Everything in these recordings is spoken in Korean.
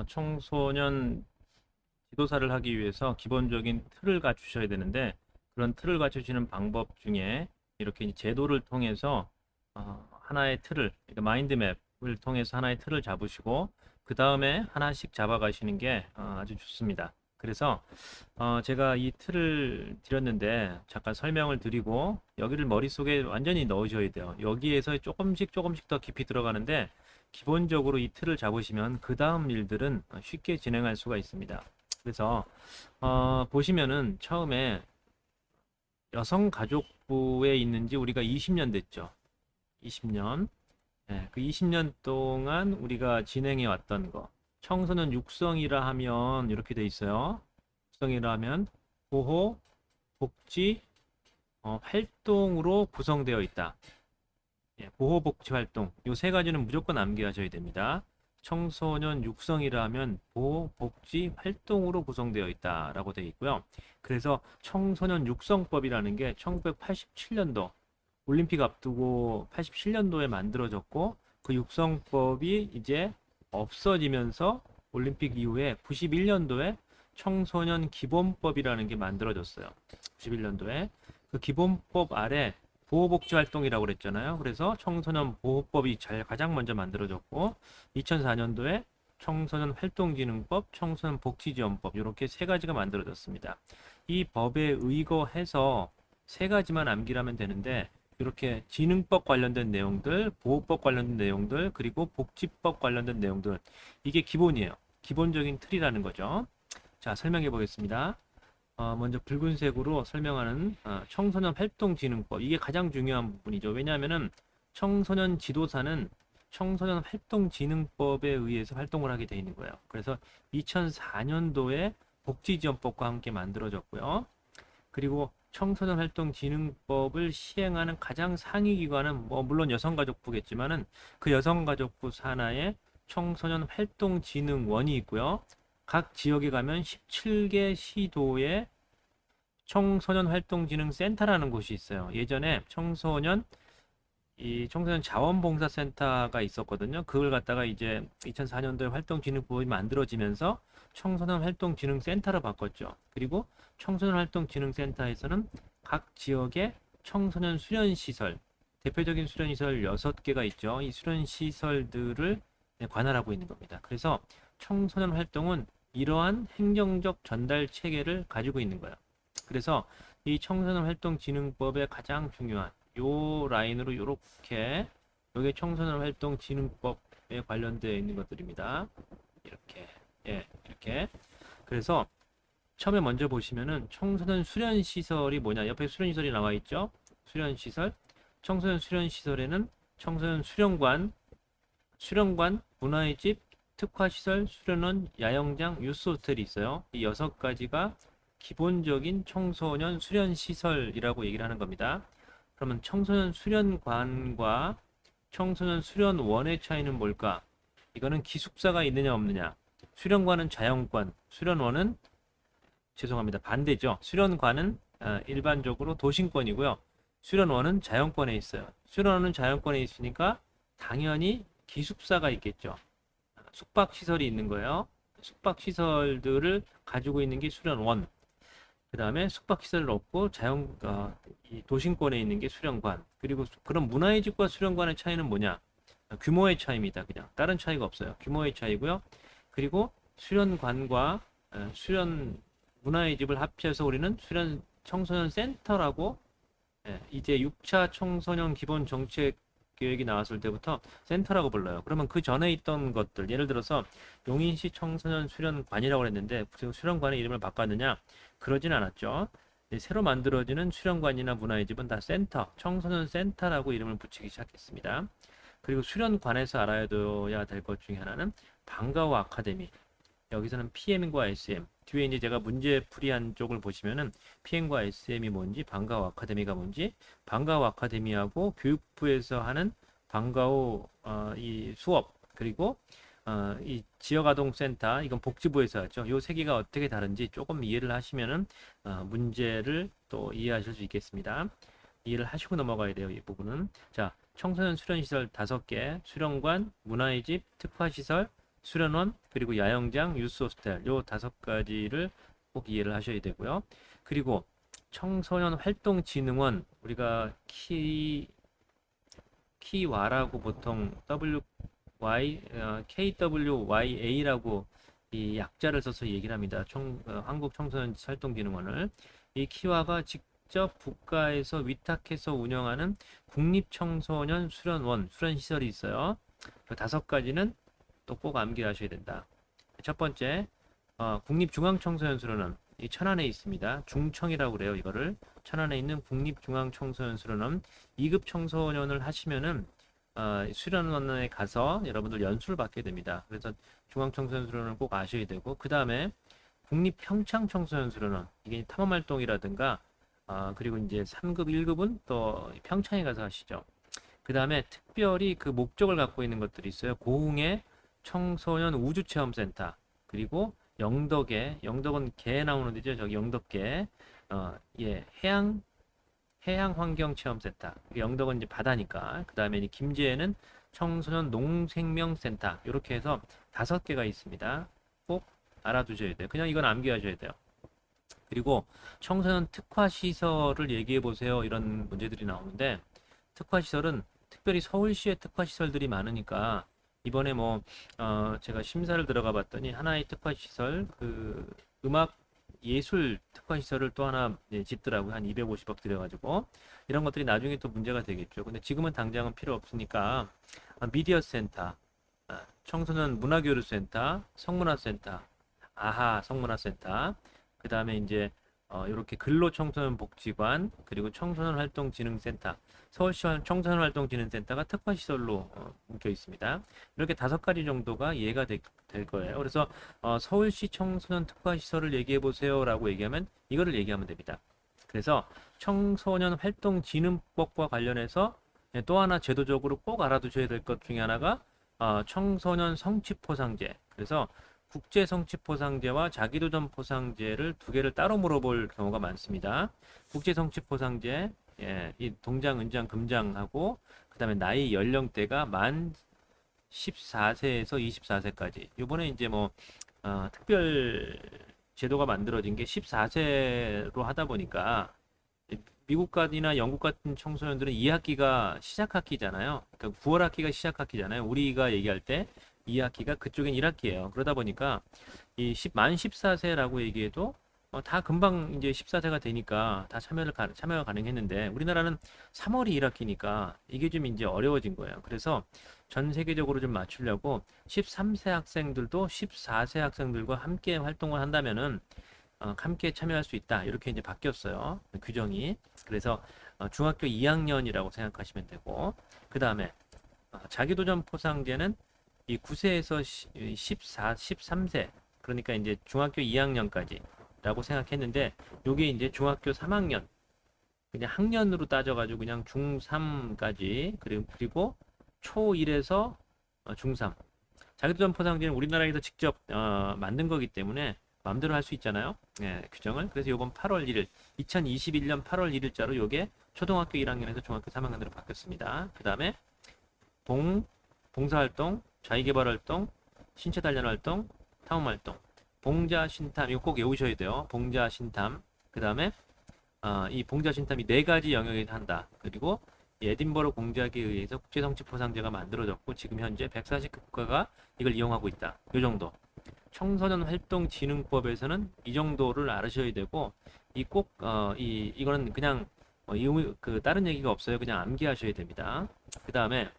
청소년 지도사를 하기 위해서 기본적인 틀을 갖추셔야 되는데 그런 틀을 갖추시는 방법 중에 이렇게 이제 제도를 통해서 하나의 틀을 그러니까 마인드맵을 통해서 하나의 틀을 잡으시고 그 다음에 하나씩 잡아가시는 게 아주 좋습니다. 그래서 제가 이 틀을 드렸는데 잠깐 설명을 드리고 여기를 머릿속에 완전히 넣으셔야 돼요. 여기에서 조금씩 조금씩 더 깊이 들어가는데 기본적으로 이 틀을 잡으시면 그 다음 일들은 쉽게 진행할 수가 있습니다. 그래서 보시면은 처음에 여성가족부에 있는지 우리가 20년 됐죠. 20년. 예, 그 20년 동안 우리가 진행해 왔던 거. 청소년 육성이라 하면 이렇게 돼 있어요. 육성이라 하면 보호, 복지, 활동으로 구성되어 있다. 예, 보호복지 활동. 요 세 가지는 무조건 암기하셔야 됩니다. 청소년 육성이라 하면 보호복지 활동으로 구성되어 있다라고 되어 있고요. 그래서 청소년 육성법이라는 게 1987년도 올림픽 앞두고 87년도에 만들어졌고 그 육성법이 이제 없어지면서 올림픽 이후에 91년도에 청소년 기본법이라는 게 만들어졌어요. 91년도에 그 기본법 아래 보호복지 활동이라고 그랬잖아요. 그래서 청소년 보호법이 가장 먼저 만들어졌고 2004년도에 청소년 활동진흥법, 청소년 복지지원법 이렇게 세 가지가 만들어졌습니다. 이 법에 의거해서 세 가지만 암기하면 되는데 이렇게 지능법 관련된 내용들, 보호법 관련된 내용들, 그리고 복지법 관련된 내용들 이게 기본이에요. 기본적인 틀이라는 거죠. 자, 설명해 보겠습니다. 먼저 붉은색으로 설명하는 청소년 활동진흥법 이게 가장 중요한 부분이죠. 왜냐하면은 청소년 지도사는 청소년 활동진흥법에 의해서 활동을 하게 되어 있는 거예요. 그래서 2004년도에 복지지원법과 함께 만들어졌고요. 그리고 청소년 활동진흥법을 시행하는 가장 상위 기관은 뭐 물론 여성가족부겠지만은 그 여성가족부 산하에 청소년 활동진흥원이 있고요. 각 지역에 가면 17개 시도에 청소년 활동진흥센터라는 곳이 있어요. 예전에 청소년 자원봉사센터가 있었거든요. 그걸 갖다가 이제 2004년도에 활동진흥법이 만들어지면서 청소년 활동진흥센터로 바꿨죠. 그리고 청소년 활동진흥센터에서는 각 지역의 청소년 수련시설, 대표적인 수련시설 6개가 있죠. 이 수련시설들을 관할하고 있는 겁니다. 그래서 청소년 활동은 이러한 행정적 전달 체계를 가지고 있는 거예요. 그래서 이 청소년 활동진흥법의 가장 중요한 요 라인으로 요렇게 요게 청소년 활동진흥법에 관련되어 있는 것들입니다. 이렇게 이렇게 그래서 처음에 먼저 보시면은 청소년 수련시설이 뭐냐 옆에 수련시설이 나와 있죠. 수련시설 청소년 수련시설에는 청소년 수련관, 문화의 집, 특화시설, 수련원, 야영장, 유스호텔이 있어요. 이 6가지가 기본적인 청소년 수련시설이라고 얘기를 하는 겁니다. 그러면 청소년 수련관과 청소년 수련원의 차이는 뭘까? 이거는 기숙사가 있느냐 없느냐. 수련관은 자연관, 수련원은 죄송합니다. 반대죠. 수련관은 일반적으로 도심권이고요. 수련원은 자연권에 있어요. 수련원은 자연권에 있으니까 당연히 기숙사가 있겠죠. 숙박시설이 있는 거예요. 숙박시설들을 가지고 있는 게 수련원. 그 다음에 숙박시설을 없고 이 도심권에 있는 게 수련관. 그리고 그럼 문화의 집과 수련관의 차이는 뭐냐? 규모의 차이입니다. 그냥 다른 차이가 없어요. 규모의 차이고요. 그리고 수련관과 수련 문화의 집을 합쳐서 우리는 수련 청소년 센터라고 이제 6차 청소년 기본 정책 계획이 나왔을 때부터 센터라고 불러요. 그러면 그 전에 있던 것들, 예를 들어서 용인시 청소년 수련관이라고 했는데 수련관의 이름을 바꿨느냐? 그러진 않았죠. 새로 만들어지는 수련관이나 문화의 집은 다 센터, 청소년 센터라고 이름을 붙이기 시작했습니다. 그리고 수련관에서 알아둬야 될 것 중에 하나는 방과후 아카데미. 여기서는 PM과 SM. 뒤에 이제 제가 문제 풀이한 쪽을 보시면은 PM과 SM이 뭔지, 방과후 아카데미가 뭔지, 방과후 아카데미하고 교육부에서 하는 방과후 이 수업 그리고 이 지역아동센터 이건 복지부에서 하죠. 요 세 개가 어떻게 다른지 조금 이해를 하시면은 문제를 또 이해하실 수 있겠습니다. 이해를 하시고 넘어가야 돼요. 이 부분은. 자, 청소년 수련시설 5개, 수련관, 문화의 집, 특화시설, 수련원, 그리고 야영장, 유스호스텔 요 5가지를 꼭 이해를 하셔야 되고요. 그리고 청소년 활동진흥원 우리가 키와라고 보통 KWYA라고 이 약자를 써서 얘기를 합니다. 한국 청소년 활동진흥원을 이 키와가 직접 국가에서 위탁해서 운영하는 국립청소년 수련원 수련시설이 있어요. 그 5가지는 또 꼭 암기하셔야 된다. 첫 번째 국립중앙청소년 수련원 이 천안에 있습니다. 중청이라고 그래요. 이거를 천안에 있는 국립중앙청소년 수련원 2급 청소년을 하시면은 수련원에 가서 여러분들 연수를 받게 됩니다. 그래서 중앙청소년 수련원을 꼭 아셔야 되고 그 다음에 국립평창청소년 수련원 이게 탐험활동이라든가 그리고 이제 3급, 1급은 또 평창에 가서 하시죠. 그 다음에 특별히 그 목적을 갖고 있는 것들이 있어요. 고흥의 청소년 우주체험센터 그리고 영덕은 개 나오는 데죠. 저기 영덕개 예 해양환경체험센터 영덕은 이제 바다니까 그 다음에 김제에는 청소년 농생명센터 이렇게 해서 5개가 있습니다. 꼭 알아두셔야 돼요. 그냥 이건 암기하셔야 돼요. 그리고 청소년 특화시설을 얘기해 보세요. 이런 문제들이 나오는데 특화시설은 특별히 서울시의 특화시설들이 많으니까 이번에 제가 심사를 들어가 봤더니 하나의 특화시설 그 음악 예술 특화시설을 또 하나 짓더라고요. 한 250억 들여가지고 이런 것들이 나중에 또 문제가 되겠죠. 근데 지금은 당장은 필요 없으니까 미디어 센터, 청소년 문화교류센터, 성문화센터, 아하 성문화센터, 그 다음에 이제 이렇게 근로청소년 복지관 그리고 청소년활동진흥센터 서울시 청소년활동진흥센터가 특화시설로 묶여 있습니다. 이렇게 5가지 정도가 이해가 될 거예요. 그래서 서울시 청소년 특화시설을 얘기해 보세요라고 얘기하면 이거를 얘기하면 됩니다. 그래서 청소년활동진흥법과 관련해서 또 하나 제도적으로 꼭 알아두셔야 될 것 중에 하나가 청소년 성취포상제. 그래서 국제 성취포상제와 자기도전 포상제를 2개를 따로 물어볼 경우가 많습니다. 국제 성취포상제, 이 동장, 은장, 금장하고 그다음에 나이 연령대가 만 14세에서 24세까지. 이번에 이제 특별 제도가 만들어진 게 14세로 하다 보니까 미국이나 영국 같은 청소년들은 2학기가 시작학기잖아요. 그러니까 9월 학기가 시작학기잖아요. 우리가 얘기할 때 2학기가 그쪽엔 1학기예요. 그러다 보니까 만 14세라고 얘기해도 다 금방 이제 14세가 되니까 다 참여가 가능했는데 우리나라는 3월이 1학기니까 이게 좀 이제 어려워진 거예요. 그래서 전 세계적으로 좀 맞추려고 13세 학생들도 14세 학생들과 함께 활동을 한다면은 함께 참여할 수 있다. 이렇게 이제 바뀌었어요. 규정이. 그래서 중학교 2학년이라고 생각하시면 되고 그 다음에 자기도전 포상제는 이 9세에서 13세 그러니까 이제 중학교 2학년까지라고 생각했는데 요게 이제 중학교 3학년 그냥 학년으로 따져가지고 그냥 중3까지 그리고 초1에서 중3 자기도전 포상제는 우리나라에서 직접 만든 거기 때문에 마음대로 할 수 있잖아요. 예, 규정을. 그래서 이번 8월 1일, 2021년 8월 1일자로 요게 초등학교 1학년에서 중학교 3학년으로 바뀌었습니다. 그 다음에 봉사활동, 자기개발활동, 신체단련활동, 탐험활동, 봉자신탐 이거 꼭 외우셔야 돼요. 봉자신탐. 그 다음에 이 봉자신탐이 4가지 영역에 한다. 그리고 에딘버러 공작에 의해서 국제성취포상제가 만들어졌고 지금 현재 140개 국가가 이걸 이용하고 있다. 이 정도. 청소년 활동진흥법에서는 이 정도를 알으셔야 되고 이거는 그냥 다른 얘기가 없어요. 그냥 암기하셔야 됩니다. 그 다음에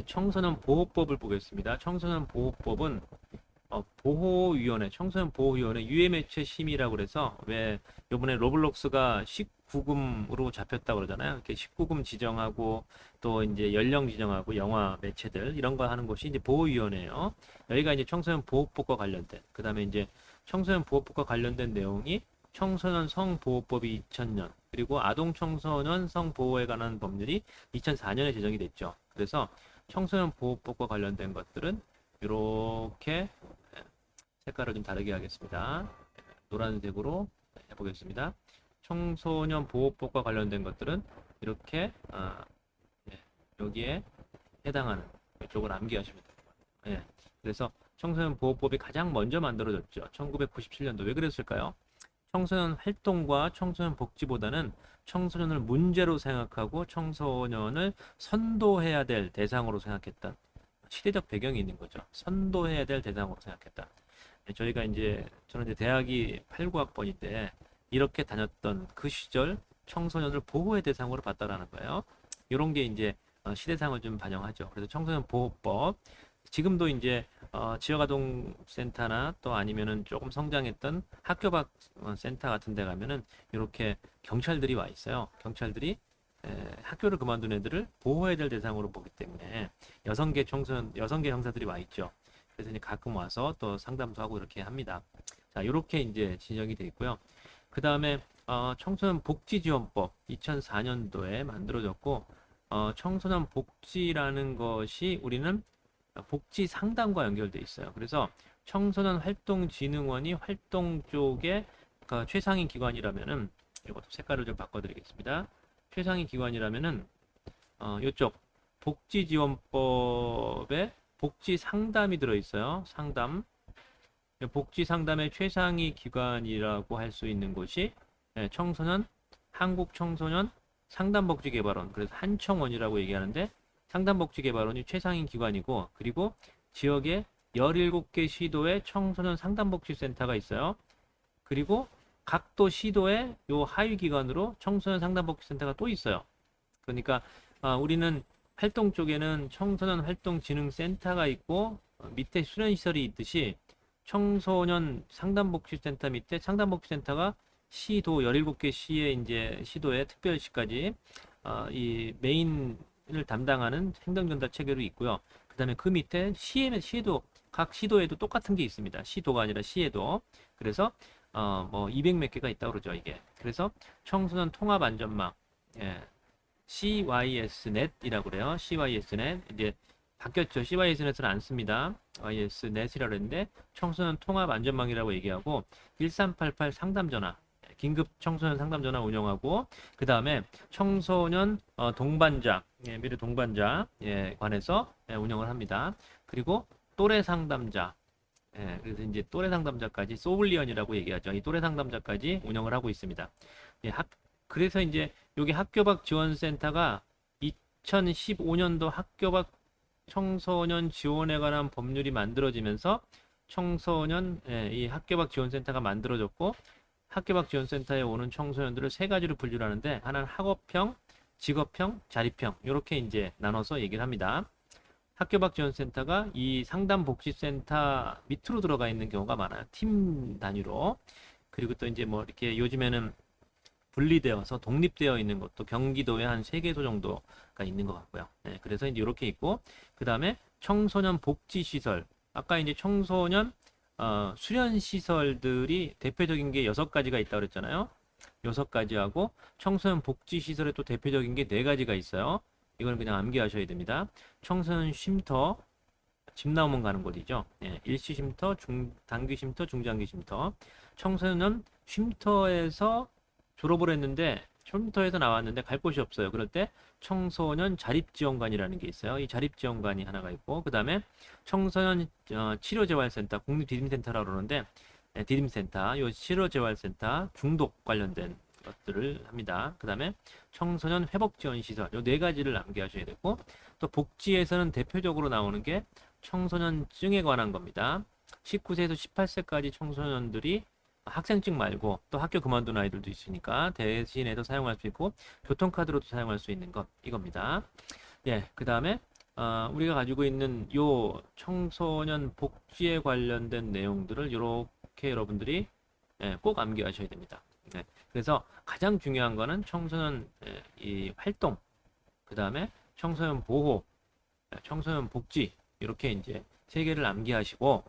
청소년 보호법을 보겠습니다. 청소년 보호법은 청소년 보호위원회 유해매체 심의라고 그래서 왜 요번에 로블록스가 19금으로 잡혔다고 그러잖아요. 이렇게 19금 지정하고 또 이제 연령 지정하고 영화 매체들 이런 거 하는 곳이 이제 보호위원회예요. 여기가 이제 청소년 보호법과 관련된 그다음에 이제 청소년 보호법과 관련된 내용이 청소년 성보호법이 2000년 그리고 아동 청소년 성보호에 관한 법률이 2004년에 제정이 됐죠. 그래서 청소년 보호법과 관련된 것들은 이렇게 색깔을 좀 다르게 하겠습니다. 노란색으로 해보겠습니다. 청소년 보호법과 관련된 것들은 이렇게 여기에 해당하는 이쪽을 암기하시면 됩니다. 예. 그래서 청소년 보호법이 가장 먼저 만들어졌죠. 1997년도. 왜 그랬을까요? 청소년 활동과 청소년 복지보다는 청소년을 문제로 생각하고 청소년을 선도해야 될 대상으로 생각했던 시대적 배경이 있는 거죠. 선도해야 될 대상으로 생각했다. 저는 이제 대학이 89학번인데 이렇게 다녔던 그 시절 청소년을 보호의 대상으로 봤다라는 거예요. 이런 게 이제 시대상을 좀 반영하죠. 그래서 청소년 보호법 지금도 이제 지역아동센터나 또 아니면은 조금 성장했던 학교 밖 센터 같은 데 가면은 이렇게 경찰들이 와 있어요. 경찰들이 학교를 그만둔 애들을 보호해야 될 대상으로 보기 때문에 여성계 형사들이 와 있죠. 그래서 이제 가끔 와서 또 상담도 하고 이렇게 합니다. 자, 이렇게 이제 진행이 돼 있고요. 그 다음에 청소년 복지지원법 2004년도에 만들어졌고 청소년 복지라는 것이 우리는 복지 상담과 연결돼 있어요. 그래서 청소년 활동진흥원이 활동 쪽에 최상위 기관이라면은 이것도 색깔을 좀 바꿔드리겠습니다. 최상위 기관이라면은 이쪽 복지지원법에 복지 상담이 들어있어요. 상담. 복지 상담의 최상위 기관이라고 할 수 있는 곳이 청소년 한국청소년 상담복지개발원, 그래서 한청원이라고 얘기하는데 상담복지개발원이 최상위 기관이고, 그리고 지역에 17개 시도에 청소년 상담복지센터가 있어요. 그리고 각도 시도에 요 하위 기관으로 청소년 상담복지센터가 또 있어요. 그러니까 우리는 활동 쪽에는 청소년 활동진흥센터가 있고 밑에 수련시설이 있듯이 청소년 상담복지센터 밑에 상담복지센터가 시도 17개 시의 이제 시도의 특별시까지 이 메인을 담당하는 행정전달 체계로 있고요. 그다음에 그 밑에 시도 각 시도에도 똑같은 게 있습니다. 시도가 아니라 시에도. 그래서 뭐 200 몇 개가 있다고 그러죠, 이게. 그래서 청소년 통합 안전망, 예, CYSNet이라고 그래요. CYSNet. 이제 바뀌었죠. CYSNet을 안 씁니다. YSNet이라고 그랬는데 청소년 통합 안전망이라고 얘기하고 1388 상담 전화, 긴급 청소년 상담 전화 운영하고, 그 다음에 청소년 동반자, 미래 동반자 관해서 운영을 합니다. 그리고 또래 상담자, 그래서 이제 또래 상담자까지 소울리언이라고 얘기하죠. 이 또래 상담자까지 운영을 하고 있습니다. 그래서 이제 여기 학교 밖 지원센터가 2015년도 학교 밖 청소년 지원에 관한 법률이 만들어지면서 이 학교 밖 지원센터가 만들어졌고, 학교 밖 지원센터에 오는 청소년들을 세 가지로 분류를 하는데, 하나는 학업형, 직업형, 자립형, 이렇게 이제 나눠서 얘기를 합니다. 학교 밖 지원센터가 이 상담복지센터 밑으로 들어가 있는 경우가 많아요. 팀 단위로. 그리고 또 이제 뭐 이렇게 요즘에는 분리되어서 독립되어 있는 것도 경기도에 한 3개소 정도가 있는 것 같고요. 네, 그래서 이제 이렇게 있고, 그 다음에 청소년 복지시설. 아까 이제 청소년 수련시설들이 대표적인 게 6가지가 있다고 그랬잖아요. 6가지하고 청소년 복지시설에 또 대표적인 게 4가지가 있어요. 이건 그냥 암기하셔야 됩니다. 청소년 쉼터, 집 나오면 가는 곳이죠. 일시 쉼터, 단기 쉼터, 중장기 쉼터. 청소년 쉼터에서 졸업을 했는데 쉼터에서 나왔는데 갈 곳이 없어요. 그럴 때 청소년 자립지원관이라는 게 있어요. 이 자립지원관이 하나가 있고, 그 다음에 청소년 치료재활센터, 국립디딤센터라고 그러는데 디딤센터, 이 치료재활센터 중독 관련된 것들을 합니다. 그 다음에 청소년 회복지원시설, 이 4가지를 암기하셔야 되고, 또 복지에서는 대표적으로 나오는 게 청소년증에 관한 겁니다. 19세에서 18세까지 청소년들이 학생증 말고 또 학교 그만둔 아이들도 있으니까 대신해서 사용할 수 있고 교통카드로도 사용할 수 있는 것, 이겁니다. 그 다음에 우리가 가지고 있는 요 청소년 복지에 관련된 내용들을 이렇게 여러분들이 꼭 암기하셔야 됩니다. 그래서 가장 중요한 거는 청소년 이 활동, 그 다음에 청소년 보호, 청소년 복지, 이렇게 이제 3개를 암기하시고,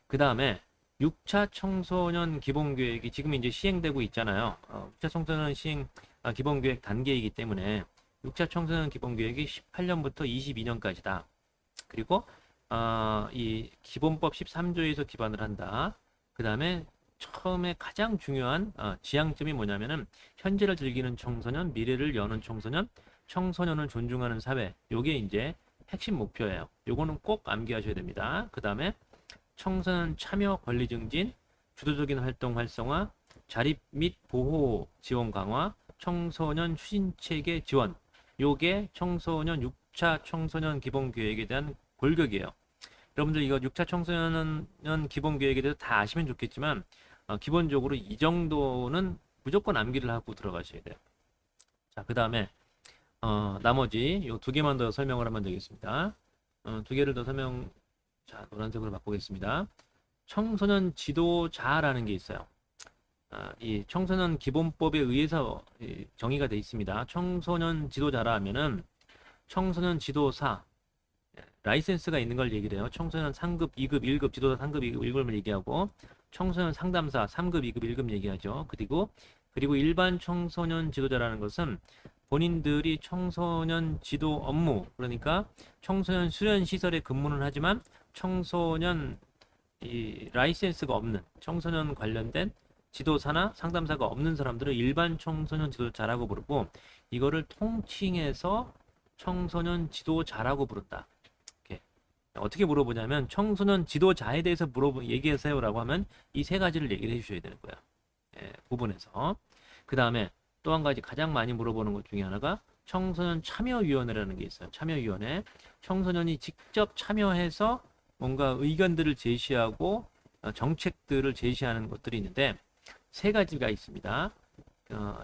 그 다음에 6차 청소년 기본계획이 지금 이제 시행되고 있잖아요. 6차 청소년 기본계획 단계이기 때문에 6차 청소년 기본계획이 18년부터 22년까지다. 그리고 이 기본법 13조에서 기반을 한다. 그 다음에 처음에 가장 중요한 지향점이 뭐냐면은 현재를 즐기는 청소년, 미래를 여는 청소년, 청소년을 존중하는 사회. 요게 이제 핵심 목표예요. 요거는 꼭 암기하셔야 됩니다. 그 다음에 청소년 참여 권리 증진, 주도적인 활동 활성화, 자립 및 보호 지원 강화, 청소년 추진 체계 지원. 요게 청소년 6차 청소년 기본 계획에 대한 골격이에요. 여러분들 이거 6차 청소년 기본 계획에 대해서 다 아시면 좋겠지만 기본적으로 이 정도는 무조건 암기를 하고 들어가셔야 돼요. 자, 그 다음에 나머지 요 두 개만 더 설명을 하면 되겠습니다. 두 개를 더 설명. 자, 노란색으로 바꾸겠습니다. 청소년 지도자라는 게 있어요. 이 청소년 기본법에 의해서 정의가 되어 있습니다. 청소년 지도자라 하면은 청소년 지도사, 라이센스가 있는 걸 얘기를 해요. 청소년 상급, 2급, 1급, 지도사 상급, 2급, 1급을 얘기하고 청소년 상담사 3급, 2급, 1급 얘기하죠. 그리고 일반 청소년 지도자라는 것은 본인들이 청소년 지도 업무, 그러니까 청소년 수련 시설에 근무는 하지만 청소년 이 라이센스가 없는 청소년 관련된 지도사나 상담사가 없는 사람들을 일반 청소년 지도자라고 부르고, 이거를 통칭해서 청소년 지도자라고 부른다. 이렇게. 어떻게 물어보냐면 청소년 지도자에 대해서 얘기하세요라고 하면 이 세 가지를 얘기를 해주셔야 되는 거예요. 부분에서. 그 다음에 또 한 가지 가장 많이 물어보는 것 중에 하나가 청소년 참여위원회라는 게 있어요. 참여위원회. 청소년이 직접 참여해서 뭔가 의견들을 제시하고 정책들을 제시하는 것들이 있는데 세 가지가 있습니다.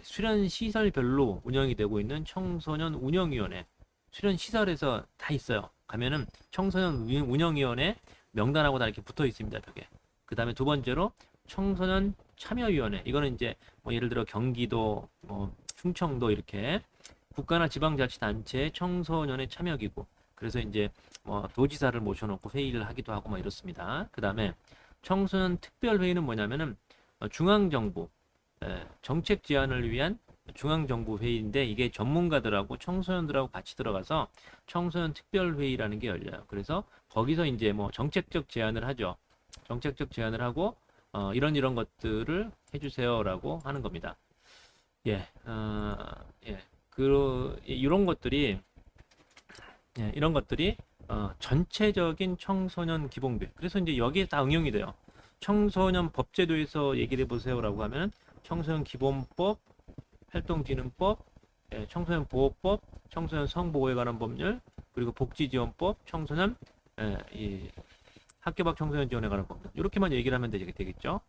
수련 시설별로 운영이 되고 있는 청소년 운영위원회. 수련 시설에서 다 있어요. 가면은 청소년 운영위원회 명단하고 다 이렇게 붙어 있습니다. 벽에. 그 다음에 두 번째로 청소년 참여위원회. 이거는 이제 뭐 예를 들어 경기도, 충청도 이렇게 국가나 지방자치단체 청소년의 참여기구. 그래서 이제 뭐 도지사를 모셔놓고 회의를 하기도 하고 뭐 이렇습니다. 그 다음에 청소년 특별회의는 뭐냐면은 중앙정부 정책 제안을 위한 중앙정부 회의인데 이게 전문가들하고 청소년들하고 같이 들어가서 청소년 특별회의라는 게 열려요. 그래서 거기서 이제 뭐 정책적 제안을 하죠. 정책적 제안을 하고 이런 것들을 해주세요라고 하는 겁니다. 예, 이런 것들이 전체적인 청소년 기본계획. 그래서 이제 여기에 다 응용이 돼요. 청소년 법제도에서 얘기를 해보세요라고 하면 청소년 기본법, 활동진흥법, 청소년 보호법, 청소년 성보호에 관한 법률, 그리고 복지지원법, 청소년 이 학교 밖 청소년 지원에 관한 법률. 이렇게만 얘기를 하면 되겠죠.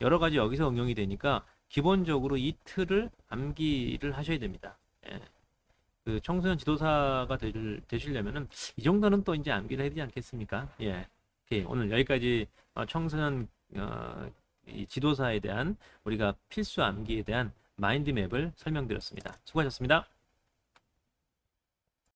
여러 가지 여기서 응용이 되니까 기본적으로 이 틀을 암기를 하셔야 됩니다. 그 청소년 지도사가 되시려면은 이 정도는 또 이제 암기를 해야 되지 않겠습니까? 오케이. 오늘 여기까지 청소년 이 지도사에 대한 우리가 필수 암기에 대한 마인드맵을 설명드렸습니다. 수고하셨습니다.